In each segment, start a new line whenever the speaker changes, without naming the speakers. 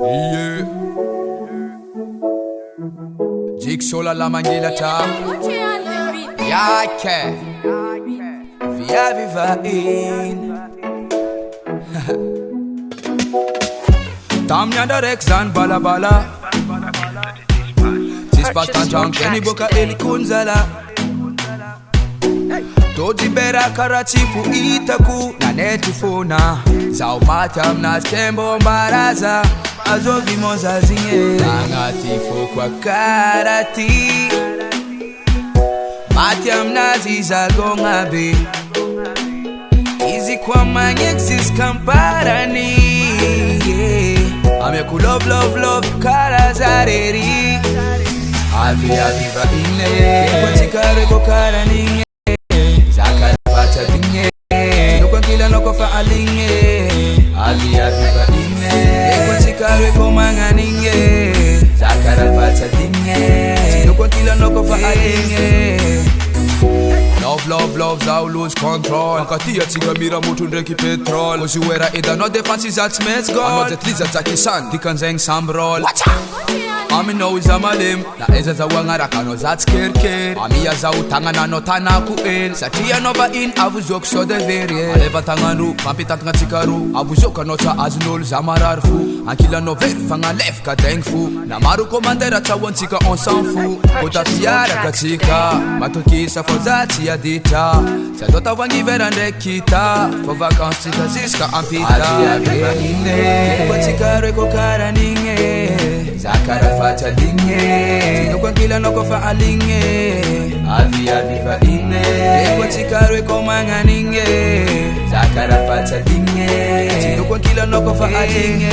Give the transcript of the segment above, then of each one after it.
Yeah. Jik'So la mangueira tá. Yake. Viavy Vahiny. Tam nyanda Rexan bala bala. Tispastan junk any boka eli kunzala. Tozi bera karatifu itaku na netufona. Zao matam na skembo mbaraza. Azo vimoza zinye Nangatifu kwa karati Matiam nazi za gongabe Izi kwa manyexis kamparani Ame ku love love love kara zareri Viavy Vahiny Kwa tikare ko kara ninge Zakara fata dinge Nukwa kila noko fa alinge Viavy Vahiny Kare ko manga ninge Zakara fata dinge Nukwa kila noko fa alinge Love, love, love, zao lose control Nkatia tiga mira mutu ndreki petrol Uziwera ida no defansi za tmets god Ano zetliza za kisan, dikan zeng sambrol Ami no za malim Na eza za wangara kano za tkerker Ami ya za utanga na notana ku el Satia no ba in avuzok so de verye Aleva tanganru, pampitant nga tikaru Avuzok anota aznul za mararfu Ankila no ver fanga lef ka dengfu Na maru komandera cha wantika on s'en fout Kota fiara katika Matokisa fozati ya dita Sadota wangi vera ndekita For vacances tika ziska ampita Viavy Vahiny Kwa tikare ko kara ninge Zakara fata dinge Nukwa kila noko fa alinge Viavy Vahiny Kwa tikare ko manga ninge Zakara fata dinge Nukwa kila noko fa alinge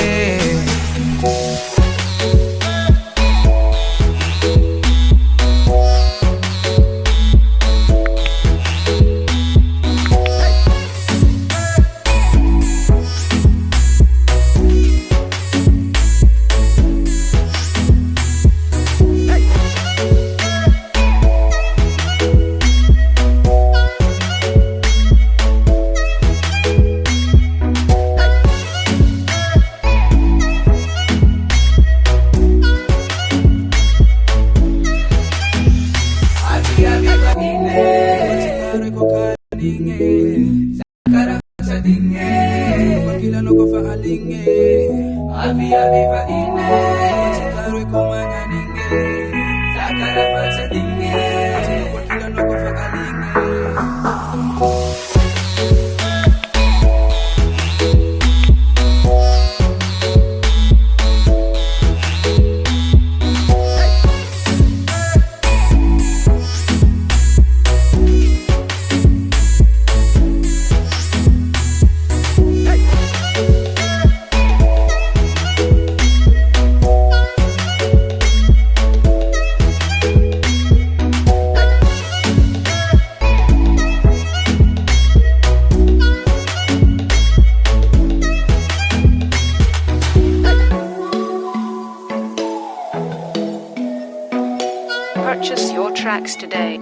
Zakara fata dinge Nukwa kila noko fa alinge Viavy Vahiny Tikare ko manga ninge Zakara fata dinge Nukwa kila noko fa alinge
Purchase your tracks today.